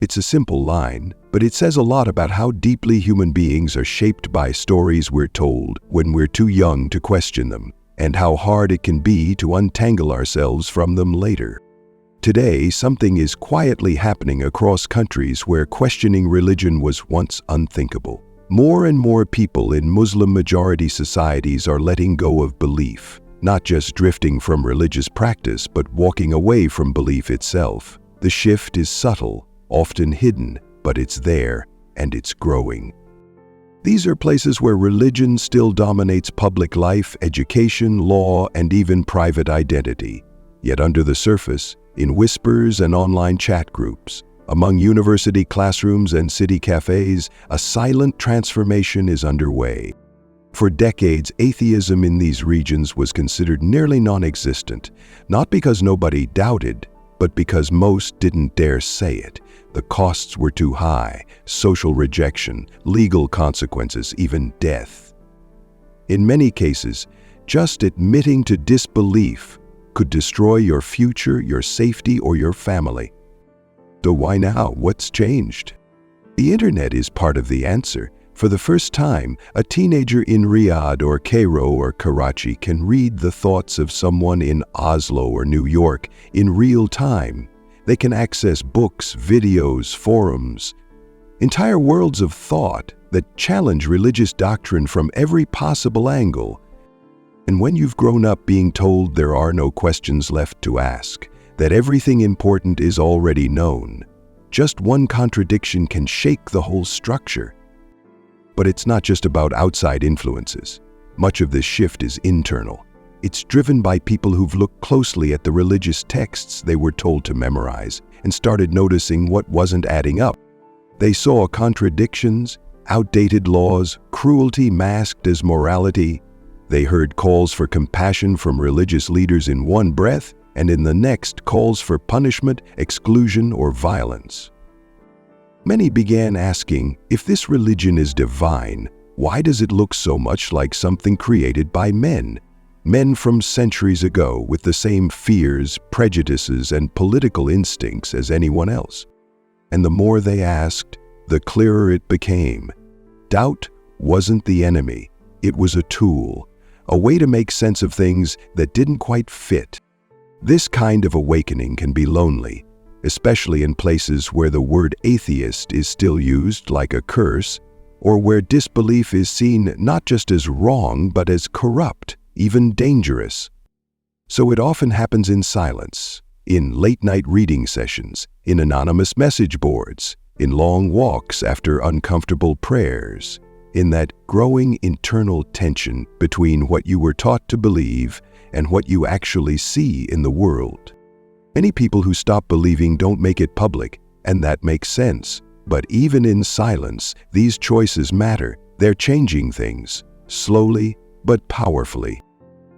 It's a simple line, but it says a lot about how deeply human beings are shaped by stories we're told when we're too young to question them, and how hard it can be to untangle ourselves from them later. Today, something is quietly happening across countries where questioning religion was once unthinkable. More and more people in Muslim-majority societies are letting go of belief, not just drifting from religious practice, but walking away from belief itself. The shift is subtle, often hidden, but it's there, and it's growing. These are places where religion still dominates public life, education, law, and even private identity. Yet under the surface, in whispers and online chat groups, among university classrooms and city cafes, a silent transformation is underway. For decades, atheism in these regions was considered nearly non-existent, not because nobody doubted, but because most didn't dare say it. The costs were too high: social rejection, legal consequences, even death. In many cases, just admitting to disbelief could destroy your future, your safety, or your family. So why now? What's changed? The internet is part of the answer. For the first time, a teenager in Riyadh or Cairo or Karachi can read the thoughts of someone in Oslo or New York in real time. They can access books, videos, forums, entire worlds of thought that challenge religious doctrine from every possible angle. And when you've grown up being told there are no questions left to ask, that everything important is already known, just one contradiction can shake the whole structure. But it's not just about outside influences. Much of this shift is internal. It's driven by people who've looked closely at the religious texts they were told to memorize and started noticing what wasn't adding up. They saw contradictions, outdated laws, cruelty masked as morality. They heard calls for compassion from religious leaders in one breath, and in the next, calls for punishment, exclusion, or violence. Many began asking, if this religion is divine, why does it look so much like something created by men? Men from centuries ago with the same fears, prejudices, and political instincts as anyone else. And the more they asked, the clearer it became. Doubt wasn't the enemy. It was a tool, a way to make sense of things that didn't quite fit. This kind of awakening can be lonely, especially in places where the word atheist is still used like a curse, or where disbelief is seen not just as wrong, but as corrupt, even dangerous. So it often happens in silence, in late-night reading sessions, in anonymous message boards, in long walks after uncomfortable prayers, in that growing internal tension between what you were taught to believe and what you actually see in the world. Many people who stop believing don't make it public, and that makes sense. But even in silence, these choices matter. They're changing things, slowly but powerfully.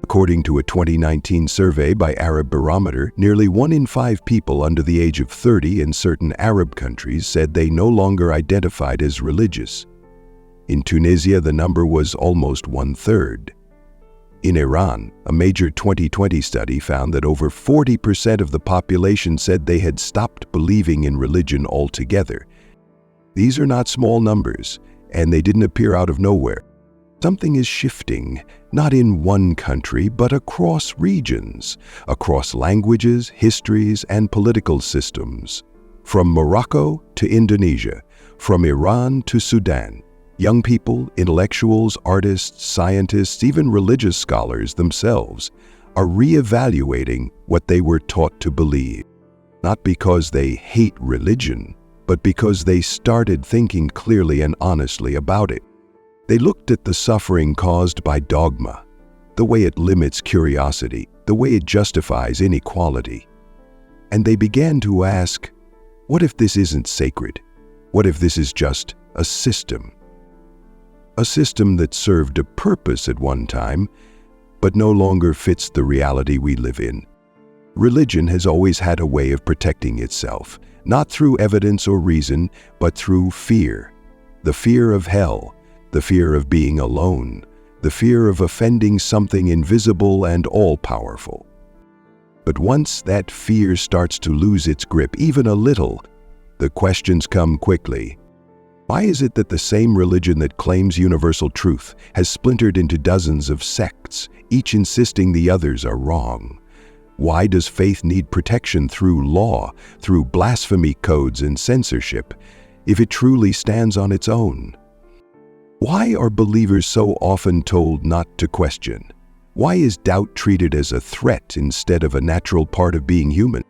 According to a 2019 survey by Arab Barometer, nearly 1 in 5 people under the age of 30 in certain Arab countries said they no longer identified as religious. In Tunisia, the number was almost 1/3. In Iran, a major 2020 study found that over 40% of the population said they had stopped believing in religion altogether. These are not small numbers, and they didn't appear out of nowhere. Something is shifting, not in one country, but across regions, across languages, histories, and political systems. From Morocco to Indonesia, from Iran to Sudan, young people, intellectuals, artists, scientists, even religious scholars themselves are reevaluating what they were taught to believe, not because they hate religion, but because they started thinking clearly and honestly about it. They looked at the suffering caused by dogma, the way it limits curiosity, the way it justifies inequality. And they began to ask, what if this isn't sacred? What if this is just a system? A system that served a purpose at one time, but no longer fits the reality we live in. Religion has always had a way of protecting itself, not through evidence or reason, but through fear. The fear of hell, the fear of being alone, the fear of offending something invisible and all-powerful. But once that fear starts to lose its grip even a little, The questions come quickly. Why is it that the same religion that claims universal truth has splintered into dozens of sects, each insisting the others are wrong? Why does faith need protection through law, through blasphemy codes and censorship, if it truly stands on its own? Why are believers so often told not to question? Why is doubt treated as a threat instead of a natural part of being human?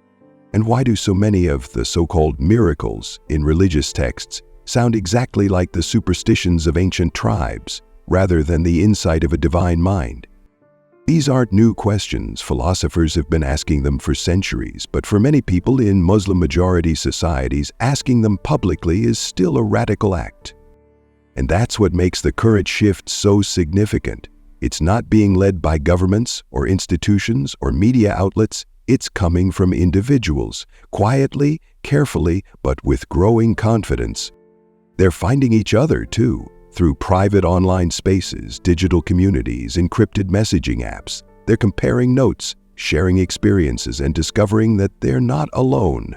And why do so many of the so-called miracles in religious texts sound exactly like the superstitions of ancient tribes, rather than the insight of a divine mind? These aren't new questions. Philosophers have been asking them for centuries, but for many people in Muslim-majority societies, asking them publicly is still a radical act. And that's what makes the current shift so significant. It's not being led by governments or institutions or media outlets. It's coming from individuals, quietly, carefully, but with growing confidence. They're finding each other, too, through private online spaces, digital communities, encrypted messaging apps. They're comparing notes, sharing experiences, and discovering that they're not alone.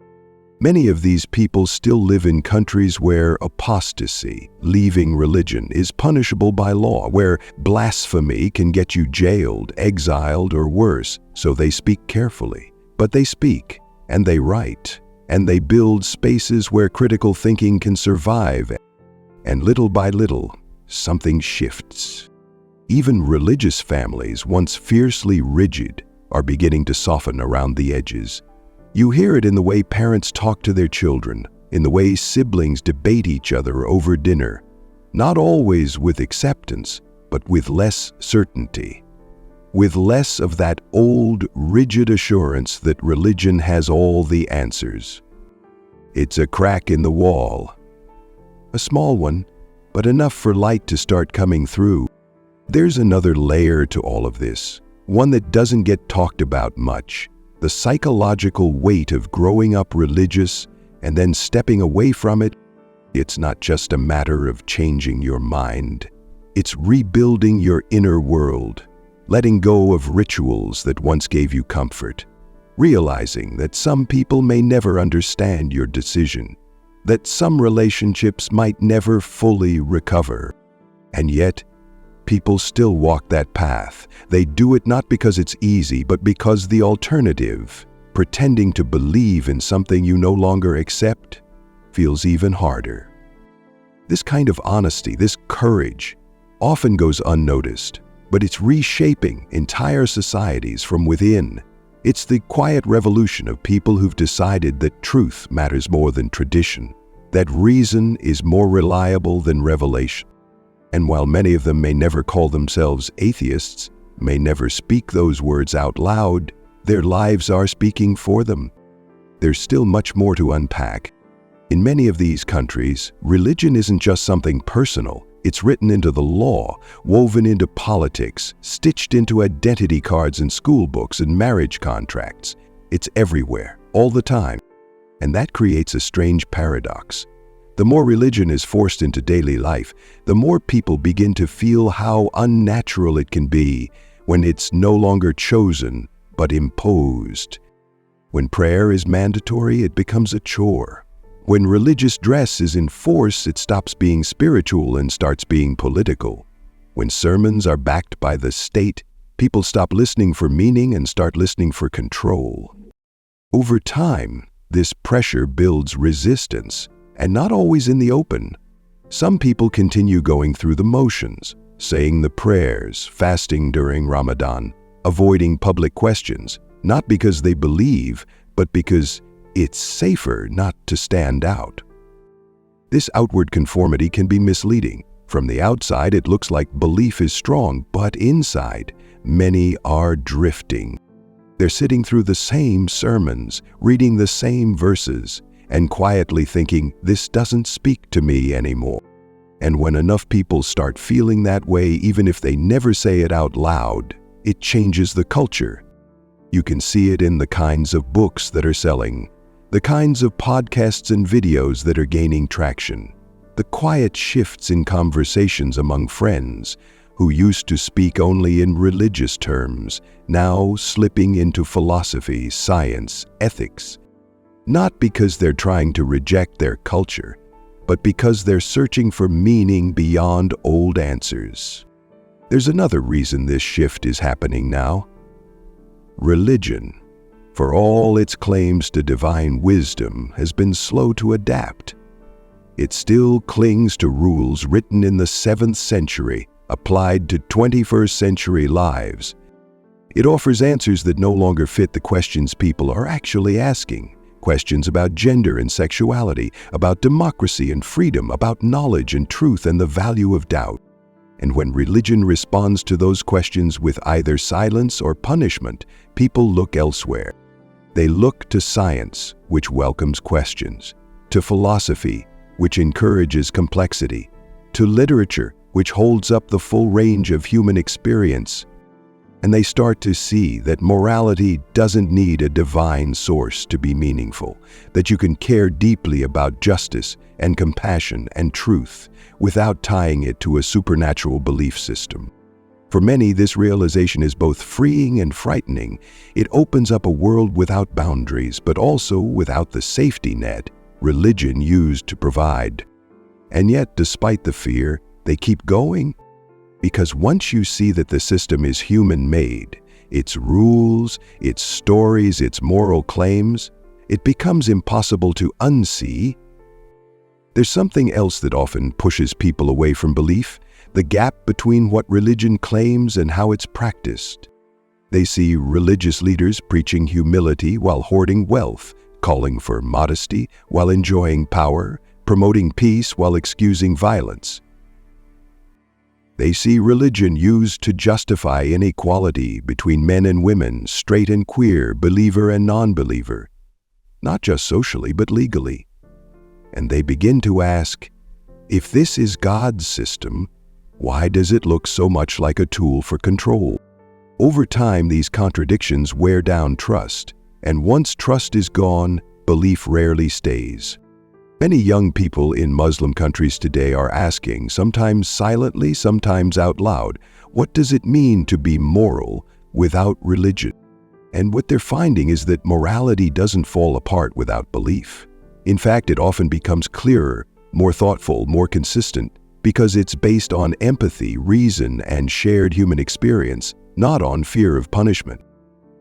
Many of these people still live in countries where apostasy, leaving religion, is punishable by law, where blasphemy can get you jailed, exiled, or worse, so they speak carefully. But they speak, and they write, and they build spaces where critical thinking can survive. And little by little, something shifts. Even religious families, once fiercely rigid, are beginning to soften around the edges. You hear it in the way parents talk to their children, in the way siblings debate each other over dinner, not always with acceptance, but with less certainty, with less of that old, rigid assurance that religion has all the answers. It's a crack in the wall. A small one, but enough for light to start coming through. There's another layer to all of this, one that doesn't get talked about much. The psychological weight of growing up religious and then stepping away from it. It's not just a matter of changing your mind. It's rebuilding your inner world, letting go of rituals that once gave you comfort, realizing that some people may never understand your decision, that some relationships might never fully recover. And yet, people still walk that path. They do it not because it's easy, but because the alternative, pretending to believe in something you no longer accept, feels even harder. This kind of honesty, this courage, often goes unnoticed, but it's reshaping entire societies from within. It's the quiet revolution of people who've decided that truth matters more than tradition, that reason is more reliable than revelation. And while many of them may never call themselves atheists, may never speak those words out loud, their lives are speaking for them. There's still much more to unpack. In many of these countries, religion isn't just something personal. It's written into the law, woven into politics, stitched into identity cards and school books and marriage contracts. It's everywhere, all the time. And that creates a strange paradox. The more religion is forced into daily life, the more people begin to feel how unnatural it can be when it's no longer chosen, but imposed. When prayer is mandatory, it becomes a chore. When religious dress is in force, it stops being spiritual and starts being political. When sermons are backed by the state, people stop listening for meaning and start listening for control. Over time, this pressure builds resistance, and not always in the open. Some people continue going through the motions, saying the prayers, fasting during Ramadan, avoiding public questions, not because they believe, but because it's safer not to stand out. This outward conformity can be misleading. From the outside, it looks like belief is strong, but inside, many are drifting. They're sitting through the same sermons, reading the same verses, and quietly thinking, this doesn't speak to me anymore. And when enough people start feeling that way, even if they never say it out loud, it changes the culture. You can see it in the kinds of books that are selling, the kinds of podcasts and videos that are gaining traction, the quiet shifts in conversations among friends who used to speak only in religious terms, now slipping into philosophy, science, ethics. not because they're trying to reject their culture, but because they're searching for meaning beyond old answers. There's another reason this shift is happening now. Religion, for all its claims to divine wisdom, has been slow to adapt. It still clings to rules written in the 7th century, applied to 21st century lives. It offers answers that no longer fit the questions people are actually asking. Questions about gender and sexuality, about democracy and freedom, about knowledge and truth and the value of doubt. And when religion responds to those questions with either silence or punishment, people look elsewhere. They look to science, which welcomes questions, to philosophy, which encourages complexity, to literature, which holds up the full range of human experience. And they start to see that morality doesn't need a divine source to be meaningful, that you can care deeply about justice and compassion and truth without tying it to a supernatural belief system. For many, this realization is both freeing and frightening. It opens up a world without boundaries, but also without the safety net religion used to provide. And yet, despite the fear, they keep going. Because once you see that the system is human-made, its rules, its stories, its moral claims, it becomes impossible to unsee. There's something else that often pushes people away from belief, the gap between what religion claims and how it's practiced. They see religious leaders preaching humility while hoarding wealth, calling for modesty while enjoying power, promoting peace while excusing violence. They see religion used to justify inequality between men and women, straight and queer, believer and non-believer, not just socially but legally. And they begin to ask, if this is God's system, why does it look so much like a tool for control? Over time, these contradictions wear down trust, and once trust is gone, belief rarely stays. Many young people in Muslim countries today are asking, sometimes silently, sometimes out loud, what does it mean to be moral without religion? And what they're finding is that morality doesn't fall apart without belief. In fact, it often becomes clearer, more thoughtful, more consistent, because it's based on empathy, reason, and shared human experience, not on fear of punishment.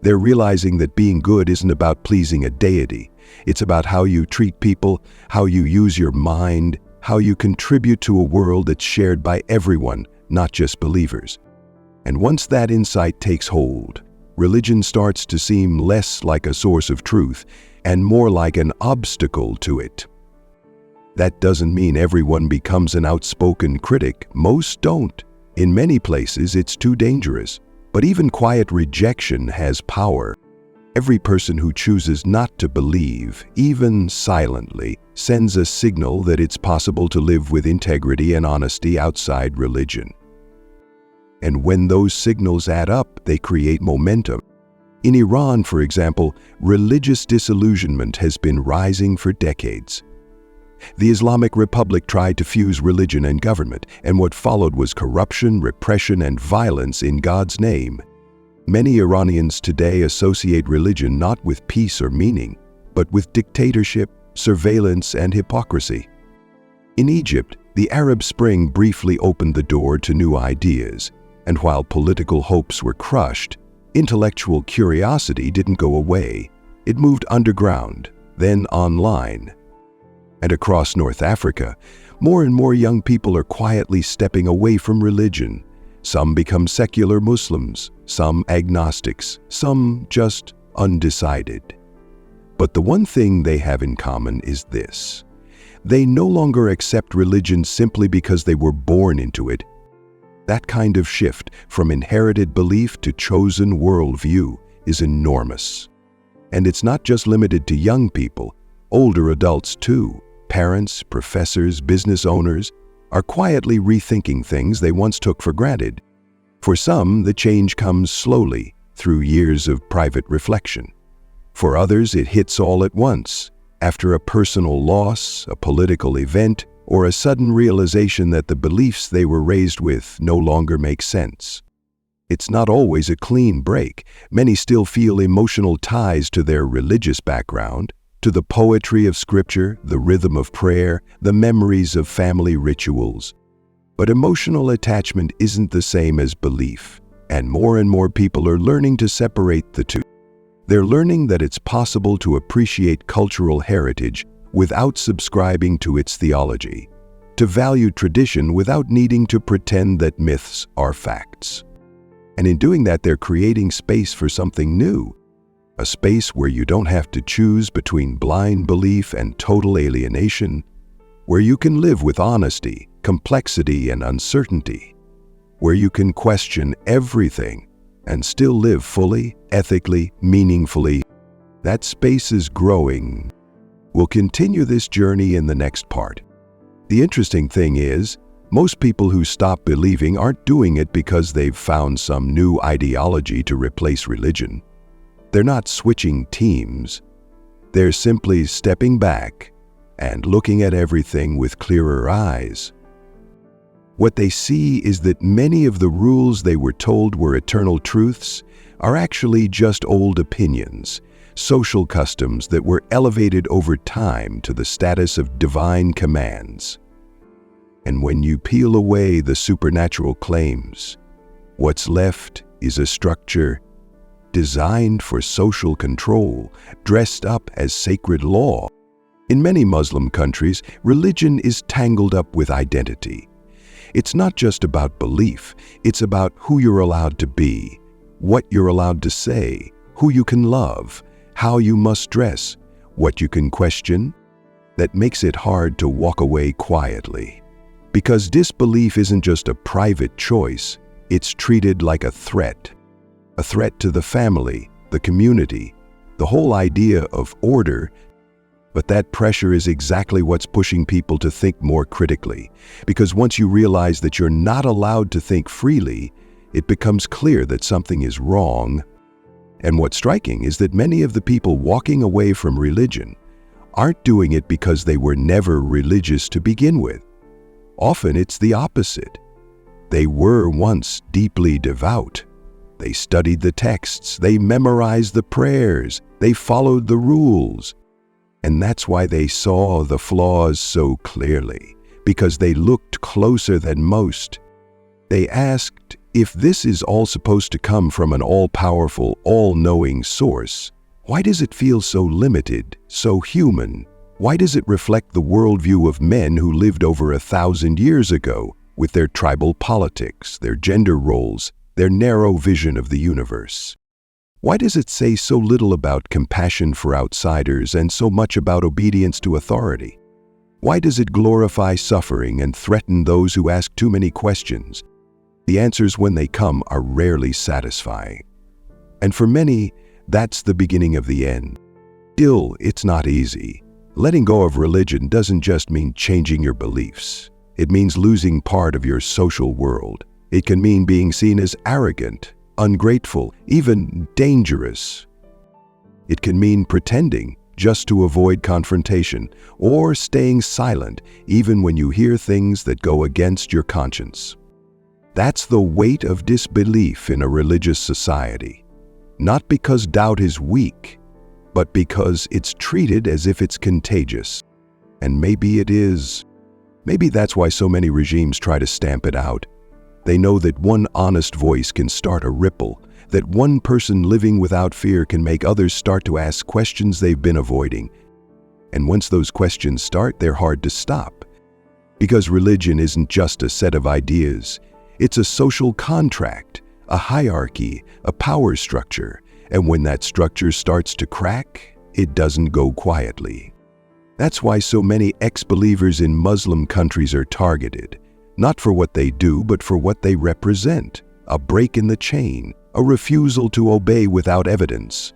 They're realizing that being good isn't about pleasing a deity. It's about how you treat people, how you use your mind, how you contribute to a world that's shared by everyone, not just believers. And once that insight takes hold, religion starts to seem less like a source of truth and more like an obstacle to it. That doesn't mean everyone becomes an outspoken critic. Most don't. In many places, it's too dangerous. But even quiet rejection has power. Every person who chooses not to believe, even silently, sends a signal that it's possible to live with integrity and honesty outside religion. And when those signals add up, they create momentum. In Iran, for example, religious disillusionment has been rising for decades. The Islamic Republic tried to fuse religion and government, and what followed was corruption, repression, and violence in God's name. Many Iranians today associate religion not with peace or meaning, but with dictatorship, surveillance, and hypocrisy. In Egypt, the Arab Spring briefly opened the door to new ideas, and while political hopes were crushed, intellectual curiosity didn't go away. It moved underground, then online. And across North Africa, more and more young people are quietly stepping away from religion. Some become secular Muslims, some agnostics, some just undecided. But the one thing they have in common is this: they no longer accept religion simply because they were born into it. That kind of shift from inherited belief to chosen worldview is enormous. And it's not just limited to young people, older adults too. Parents, professors, business owners are quietly rethinking things they once took for granted. For some, the change comes slowly, through years of private reflection. For others, it hits all at once, after a personal loss, a political event, or a sudden realization that the beliefs they were raised with no longer make sense. It's not always a clean break. Many still feel emotional ties to their religious background, to the poetry of scripture, the rhythm of prayer, the memories of family rituals. But emotional attachment isn't the same as belief, and more people are learning to separate the two. They're learning that it's possible to appreciate cultural heritage without subscribing to its theology, to value tradition without needing to pretend that myths are facts. And in doing that, they're creating space for something new, a space where you don't have to choose between blind belief and total alienation, where you can live with honesty, complexity, and uncertainty, where you can question everything and still live fully, ethically, meaningfully. That space is growing. We'll continue this journey in the next part. The interesting thing is, most people who stop believing aren't doing it because they've found some new ideology to replace religion. They're not switching teams. They're simply stepping back and looking at everything with clearer eyes. What they see is that many of the rules they were told were eternal truths are actually just old opinions, social customs that were elevated over time to the status of divine commands. And when you peel away the supernatural claims, what's left is a structure designed for social control, dressed up as sacred law. In many Muslim countries, religion is tangled up with identity. It's not just about belief, it's about who you're allowed to be, what you're allowed to say, who you can love, how you must dress, what you can question. That makes it hard to walk away quietly. Because disbelief isn't just a private choice, it's treated like a threat to the family, the community, the whole idea of order. But that pressure is exactly what's pushing people to think more critically, because once you realize that you're not allowed to think freely, it becomes clear that something is wrong. And what's striking is that many of the people walking away from religion aren't doing it because they were never religious to begin with. Often it's the opposite. They were once deeply devout. They studied the texts, they memorized the prayers, they followed the rules. And that's why they saw the flaws so clearly, because they looked closer than most. They asked, if this is all supposed to come from an all-powerful, all-knowing source, why does it feel so limited, so human? Why does it reflect the worldview of men who lived over 1,000 years ago, with their tribal politics, their gender roles, their narrow vision of the universe? Why does it say so little about compassion for outsiders and so much about obedience to authority? Why does it glorify suffering and threaten those who ask too many questions? The answers, when they come, are rarely satisfying. And for many, that's the beginning of the end. Still, it's not easy. Letting go of religion doesn't just mean changing your beliefs. It means losing part of your social world. It can mean being seen as arrogant, ungrateful, even dangerous. It can mean pretending just to avoid confrontation, or staying silent even when you hear things that go against your conscience. That's the weight of disbelief in a religious society. Not because doubt is weak, but because it's treated as if it's contagious. And maybe it is. Maybe that's why so many regimes try to stamp it out. They know that one honest voice can start a ripple, that one person living without fear can make others start to ask questions they've been avoiding. And once those questions start, they're hard to stop. Because religion isn't just a set of ideas. It's a social contract, a hierarchy, a power structure. And when that structure starts to crack, it doesn't go quietly. That's why so many ex-believers in Muslim countries are targeted. Not for what they do, but for what they represent. A break in the chain, a refusal to obey without evidence.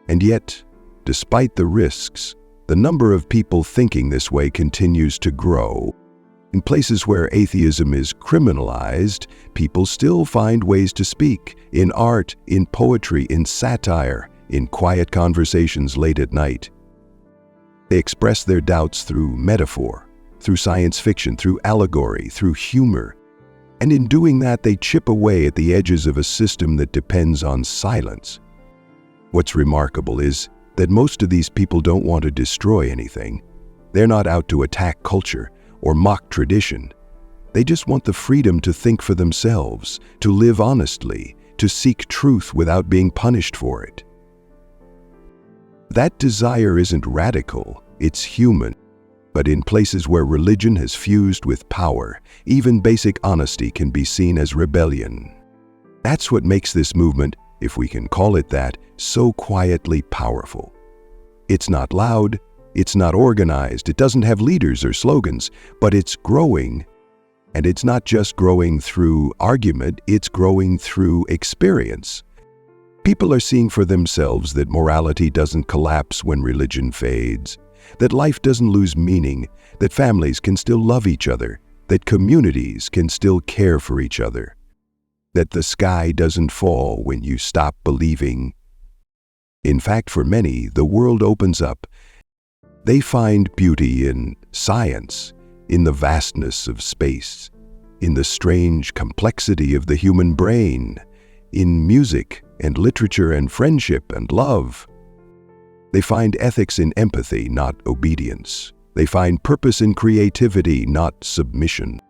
And yet, despite the risks, the number of people thinking this way continues to grow. In places where atheism is criminalized, people still find ways to speak, in art, in poetry, in satire, in quiet conversations late at night. They express their doubts through metaphor, through science fiction, through allegory, through humor. And in doing that, they chip away at the edges of a system that depends on silence. What's remarkable is that most of these people don't want to destroy anything. They're not out to attack culture or mock tradition. They just want the freedom to think for themselves, to live honestly, to seek truth without being punished for it. That desire isn't radical, it's human. But in places where religion has fused with power, even basic honesty can be seen as rebellion. That's what makes this movement, if we can call it that, so quietly powerful. It's not loud, it's not organized, it doesn't have leaders or slogans, but it's growing. And it's not just growing through argument, it's growing through experience. People are seeing for themselves that morality doesn't collapse when religion fades, that life doesn't lose meaning, that families can still love each other, that communities can still care for each other, that the sky doesn't fall when you stop believing. In fact, for many, the world opens up. They find beauty in science, in the vastness of space, in the strange complexity of the human brain, in music and literature and friendship and love. They find ethics in empathy, not obedience. They find purpose in creativity, not submission.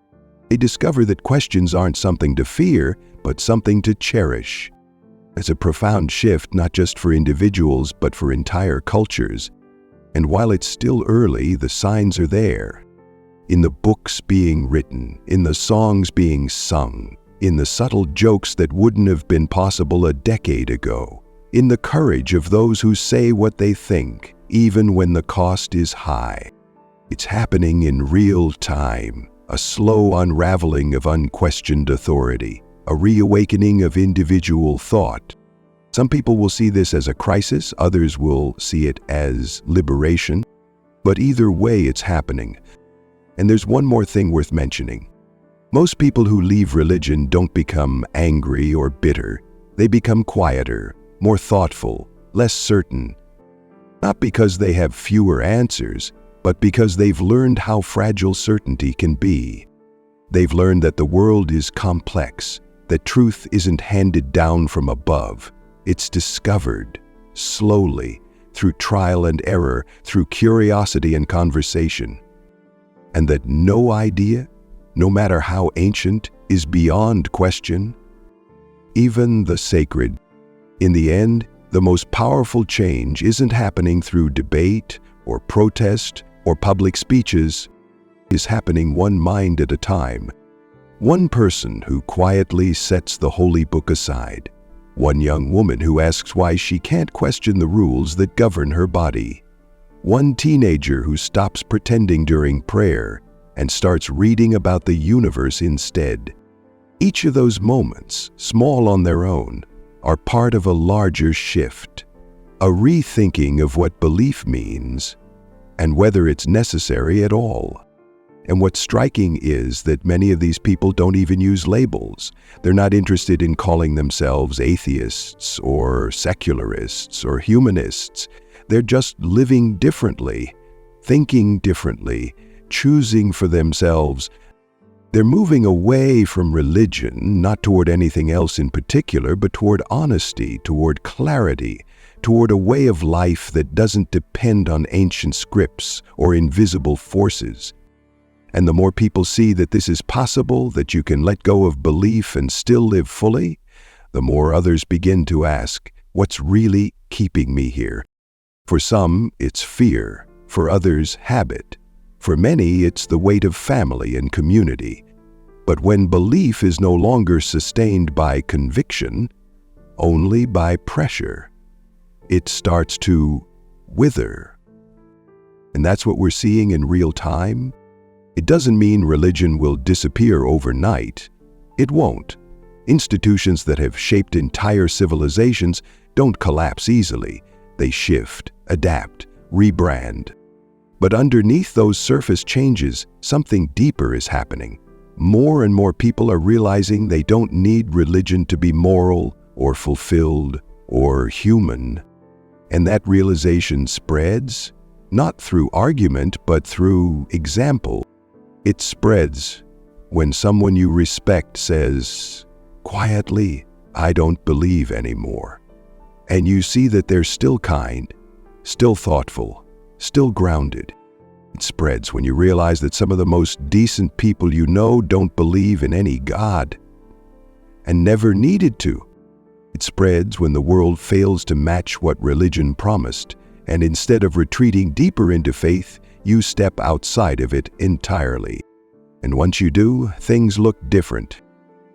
They discover that questions aren't something to fear, but something to cherish. It's a profound shift, not just for individuals, but for entire cultures. And while it's still early, the signs are there. In the books being written, in the songs being sung, in the subtle jokes that wouldn't have been possible a decade ago, in the courage of those who say what they think, even when the cost is high. It's happening in real time, a slow unraveling of unquestioned authority, a reawakening of individual thought. Some people will see this as a crisis, others will see it as liberation, but either way it's happening. And there's one more thing worth mentioning. Most people who leave religion don't become angry or bitter. They become quieter, more thoughtful, less certain. Not because they have fewer answers, but because they've learned how fragile certainty can be. They've learned that the world is complex, that truth isn't handed down from above. It's discovered, slowly, through trial and error, through curiosity and conversation. And that no idea, no matter how ancient, is beyond question. Even the sacred. In the end, the most powerful change isn't happening through debate or protest or public speeches. It's happening one mind at a time. One person who quietly sets the holy book aside. One young woman who asks why she can't question the rules that govern her body. One teenager who stops pretending during prayer and starts reading about the universe instead. Each of those moments, small on their own, are part of a larger shift, a rethinking of what belief means and whether it's necessary at all. And what's striking is that many of these people don't even use labels. They're not interested in calling themselves atheists or secularists or humanists. They're just living differently, thinking differently, choosing for themselves. They're moving away from religion, not toward anything else in particular, but toward honesty, toward clarity, toward a way of life that doesn't depend on ancient scripts or invisible forces. And the more people see that this is possible, that you can let go of belief and still live fully, the more others begin to ask, what's really keeping me here? For some, it's fear. For others, habit. For many, it's the weight of family and community. But when belief is no longer sustained by conviction, only by pressure, it starts to wither. And that's what we're seeing in real time. It doesn't mean religion will disappear overnight. It won't. Institutions that have shaped entire civilizations don't collapse easily. They shift, adapt, rebrand. But underneath those surface changes, something deeper is happening. More and more people are realizing they don't need religion to be moral or fulfilled or human. And that realization spreads, not through argument, but through example. It spreads when someone you respect says, quietly, I don't believe anymore. And you see that they're still kind, still thoughtful, still grounded. It spreads when you realize that some of the most decent people you know don't believe in any God, and never needed to. It spreads when the world fails to match what religion promised, and instead of retreating deeper into faith, you step outside of it entirely. And once you do, things look different.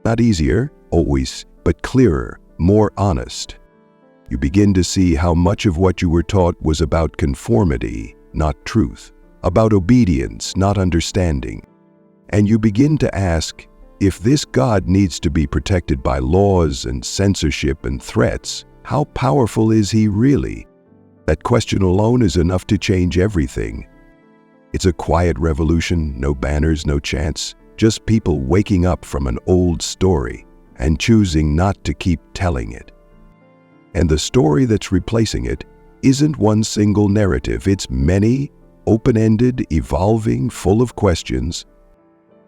Not easier, always, but clearer, more honest. You begin to see how much of what you were taught was about conformity, not truth, about obedience, not understanding. And you begin to ask, if this God needs to be protected by laws and censorship and threats, how powerful is he really? That question alone is enough to change everything. It's a quiet revolution, no banners, no chants, just people waking up from an old story and choosing not to keep telling it. And the story that's replacing it isn't one single narrative, it's many, open-ended, evolving, full of questions.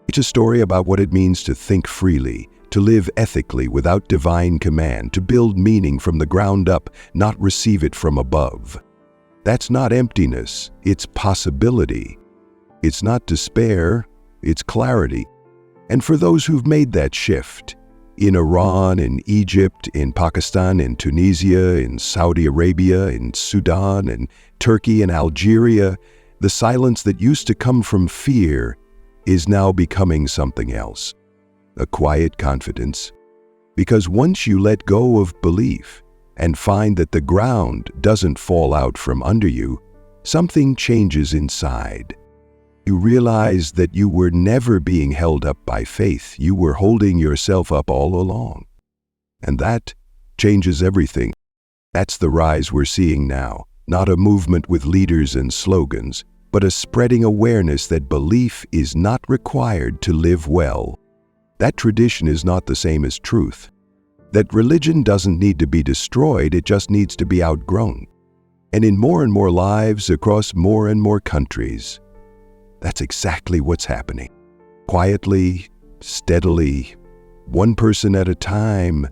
It's a story about what it means to think freely, to live ethically without divine command, to build meaning from the ground up, not receive it from above. That's not emptiness, it's possibility. It's not despair, it's clarity. And for those who've made that shift, in Iran, in Egypt, in Pakistan, in Tunisia, in Saudi Arabia, in Sudan, in Turkey, and Algeria, the silence that used to come from fear is now becoming something else, a quiet confidence. Because once you let go of belief and find that the ground doesn't fall out from under you, something changes inside. You realize that you were never being held up by faith, you were holding yourself up all along. And that changes everything. That's the rise we're seeing now, not a movement with leaders and slogans, but a spreading awareness that belief is not required to live well. That tradition is not the same as truth. That religion doesn't need to be destroyed, it just needs to be outgrown. And in more and more lives across more and more countries, that's exactly what's happening. Quietly, steadily, one person at a time,